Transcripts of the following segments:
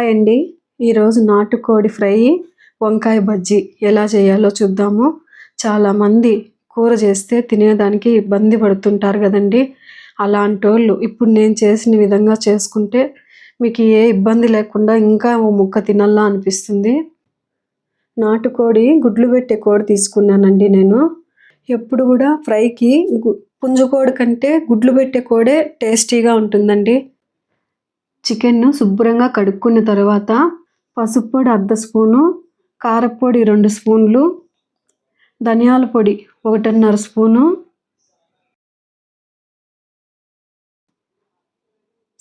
Hi అండి. ఈరోజు నాటుకోడి ఫ్రై, వంకాయ బజ్జీ ఎలా చేయాలో చూద్దాము. చాలామంది కూర చేస్తే తినేదానికి ఇబ్బంది పడుతుంటారు కదండి. అలాంటోళ్ళు ఇప్పుడు నేను చేసిన విధంగా చేసుకుంటే మీకు ఏ ఇబ్బంది లేకుండా ఇంకా ఓ ముక్క తినాలా అనిపిస్తుంది. నాటుకోడి గుడ్లు పెట్టే కోడి తీసుకున్నానండి నేను. ఎప్పుడు కూడా ఫ్రైకి పుంజుకోడి కంటే గుడ్లు పెట్టే కోడే టేస్టీగా ఉంటుందండి. చికెన్ను శుభ్రంగా కడుక్కున్న తర్వాత పసుపు పొడి 1/2 స్పూను, కారపొడి 2 స్పూన్లు, ధనియాల పొడి 1.5 స్పూను,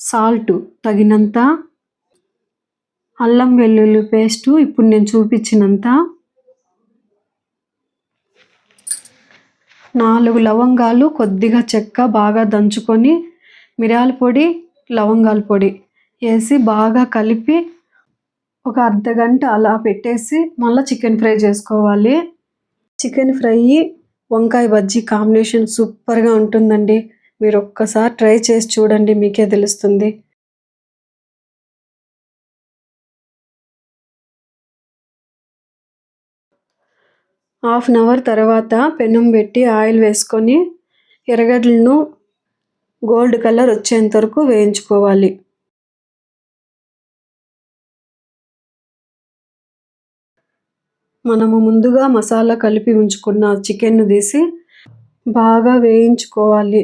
సాల్ట్ తగినంత, అల్లం వెల్లుల్లి పేస్టు ఇప్పుడు నేను చూపించినంత, 4 లవంగాలు, కొద్దిగా చెక్క బాగా దంచుకొని మిరియాల పొడి, లవంగాల పొడి వేసి బాగా కలిపి ఒక అర్ధగంట అలా పెట్టేసి మళ్ళీ చికెన్ ఫ్రై చేసుకోవాలి. చికెన్ ఫ్రై వంకాయ బజ్జీ కాంబినేషన్ సూపర్గా ఉంటుందండి. మీరు ఒక్కసారి ట్రై చేసి చూడండి, మీకే తెలుస్తుంది. హాఫ్ అన్ అవర్ తర్వాత పెనం పెట్టి ఆయిల్ వేసుకొని ఎర్రగడ్డలను గోల్డ్ కలర్ వచ్చేంత వరకు వేయించుకోవాలి. మనము ముందుగా మసాలా కలిపి ఉంచుకున్న చికెన్ను తీసి బాగా వేయించుకోవాలి.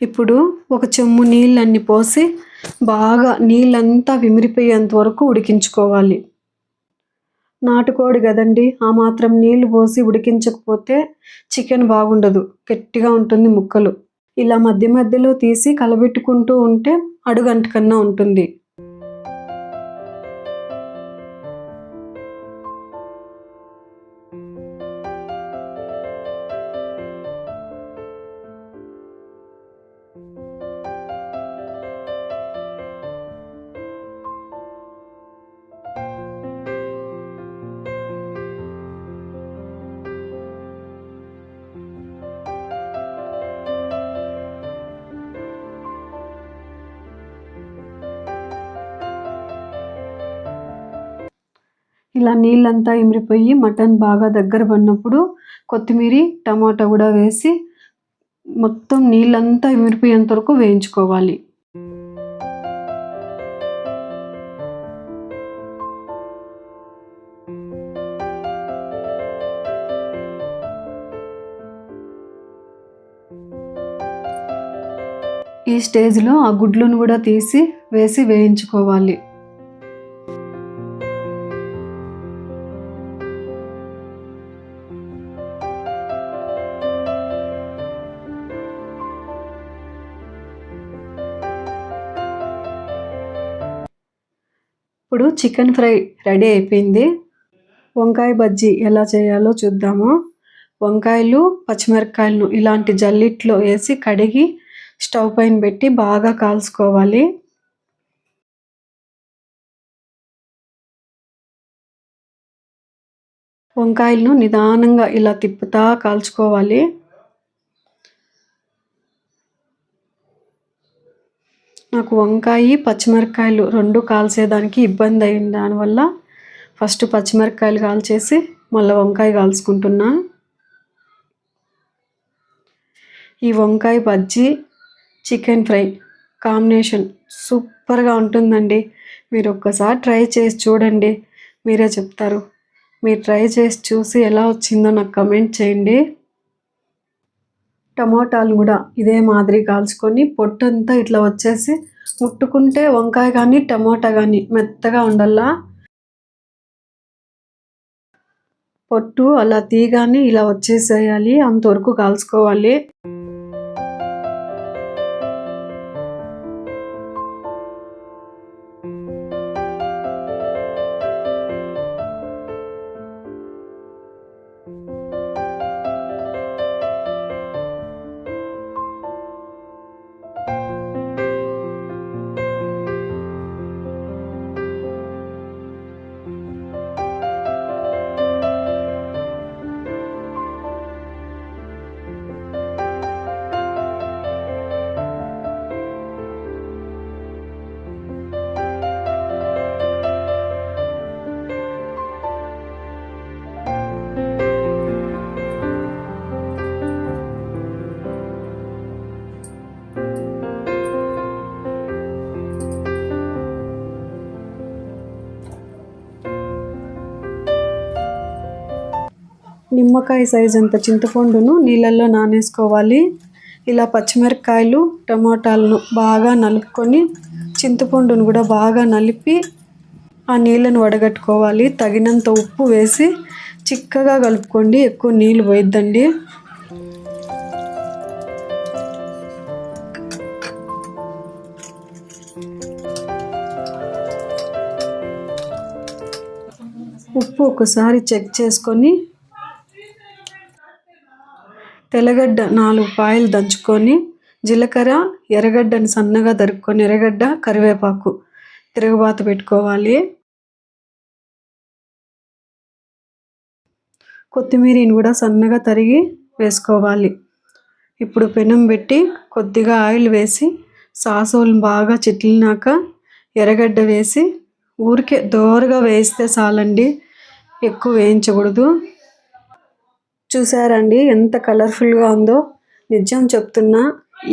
ఇప్పుడు ఒక చెంబు నీళ్ళన్ని పోసి బాగా నీళ్ళంతా విమిరిపోయేంత వరకు ఉడికించుకోవాలి. నాటుకోడి కదండి, ఆ మాత్రం నీళ్లు పోసి ఉడికించకపోతే చికెన్ బాగుండదు, గట్టిగా ఉంటుంది ముక్కలు. ఇలా మధ్య మధ్యలో తీసి కలబెట్టుకుంటూ ఉంటే అడుగంటకన్నా ఉంటుంది. ఇలా నీళ్ళంతా ఇమిరిపోయి మటన్ బాగా దగ్గర పడినప్పుడు కొత్తిమీర, టమాటా కూడా వేసి మొత్తం నీళ్ళంతా ఇమిరిపోయేంత వరకు వేయించుకోవాలి. ఈ స్టేజ్లో ఆ గుడ్లను కూడా తీసి వేసి వేయించుకోవాలి. ఇప్పుడు చికెన్ ఫ్రై రెడీ అయిపోయింది. వంకాయ బజ్జీ ఎలా చేయాలో చూద్దాము. వంకాయలు, పచ్చిమిరపకాయలను ఇలాంటి జల్లిట్లో వేసి కడిగి స్టవ్ పైన పెట్టి బాగా కాల్చుకోవాలి. వంకాయలను నిదానంగా ఇలా తిప్పుతా కాల్చుకోవాలి. నాకు వంకాయ, పచ్చిమిరపకాయలు 2 కాల్చేదానికి ఇబ్బంది అయింది. దానివల్ల ఫస్ట్ పచ్చిమిరపకాయలు కాల్చేసి మళ్ళీ వంకాయ కాల్చుకుంటున్నా. ఈ వంకాయ బజ్జీ, చికెన్ ఫ్రై కాంబినేషన్ సూపర్గా ఉంటుందండి. మీరు ఒక్కసారి ట్రై చేసి చూడండి, మీరే చెప్తారు. మీరు ట్రై చేసి చూసి ఎలా వచ్చిందో నాకు కమెంట్ చేయండి. టమోటాలు కూడా ఇదే మాదిరి కాల్చుకొని పొట్టంతా ఇట్లా వచ్చేసి ముట్టుకుంటే వంకాయ కానీ టమోటా కానీ మెత్తగా ఉండాలా. పొట్టు అలా తీగానే ఇలా వచ్చేసేయాలి, అంతవరకు కాల్చుకోవాలి. నిమ్మకాయ సైజ్ అంత చింతపండును నీళ్ళల్లో నానేసుకోవాలి. ఇలా పచ్చిమిరపకాయలు టమాటాలను బాగా నలుపుకొని చింతపండును కూడా బాగా నలిపి ఆ నీళ్ళను వడగట్టుకోవాలి. తగినంత ఉప్పు వేసి చిక్కగా కలుపుకోండి, ఎక్కువ నీళ్ళు పోయిద్దండి. ఉప్పు ఒకసారి చెక్ చేసుకొని తెల్లగడ్డ 4 పాయలు దంచుకొని జీలకర్ర, ఎర్రగడ్డను సన్నగా తరుక్కొని ఎర్రగడ్డ, కరివేపాకు తిరగబాత పెట్టుకోవాలి. కొత్తిమీరని కూడా సన్నగా తరిగి వేసుకోవాలి. ఇప్పుడు పెనం పెట్టి కొద్దిగా ఆయిల్ వేసి సాసోలు బాగా చిట్లినాక ఎర్రగడ్డ వేసి ఊరికే దోరగా వేస్తే చాలండి, ఎక్కువ వేయించకూడదు. చూసారండి ఎంత కలర్ఫుల్గా ఉందో. నిజం చెప్తున్నా,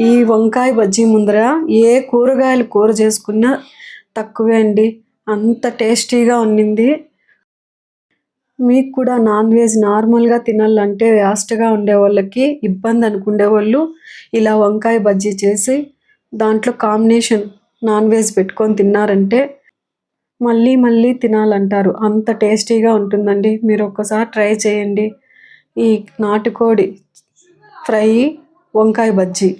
ఈ వంకాయ బజ్జీ ముందర ఏ కూరగాయలు కూర చేసుకున్నా తక్కువే అండి, అంత టేస్టీగా ఉండింది. మీకు కూడా నాన్ వెజ్ నార్మల్గా తినాలంటే వేస్ట్గా ఉండే వాళ్ళకి, ఇబ్బంది అనుకునే వాళ్ళు ఇలా వంకాయ బజ్జీ చేసి దాంట్లో కాంబినేషన్ నాన్ వెజ్ పెట్టుకొని తిన్నారంటే మళ్ళీ మళ్ళీ తినాలంటారు, అంత టేస్టీగా ఉంటుందండి. మీరు ఒక్కసారి ట్రై చేయండి ఈ నాటుకోడి ఫ్రై వంకాయ బజ్జీ.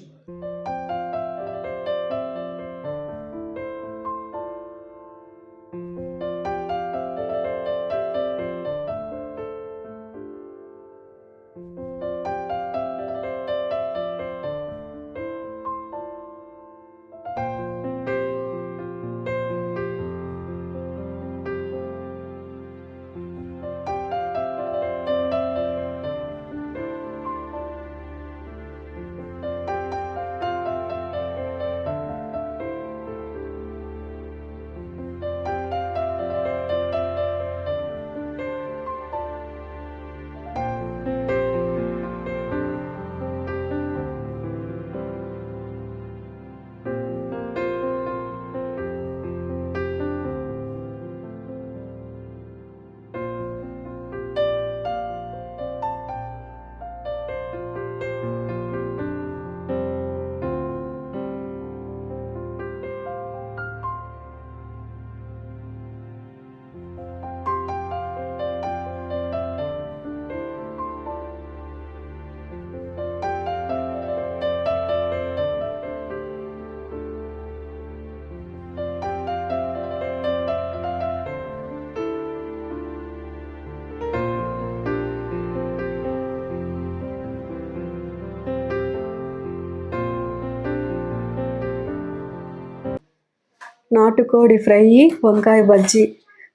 నాటుకోడి ఫ్రై వంకాయ బజ్జీ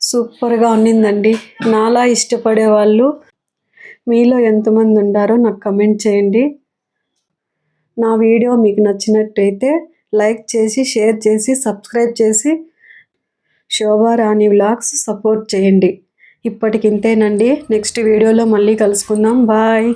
సూపర్గా ఉన్నిందండి. నాలా ఇష్టపడే వాళ్ళు మీలో ఎంతమంది ఉండారో నాకు కమెంట్ చేయండి. నా వీడియో మీకు నచ్చినట్టయితే లైక్ చేసి, షేర్ చేసి, సబ్స్క్రైబ్ చేసి శోభారాణి వ్లాగ్స్ సపోర్ట్ చేయండి. ఇప్పటికింతేనండి, నెక్స్ట్ వీడియోలో మళ్ళీ కలుసుకుందాం. బాయ్.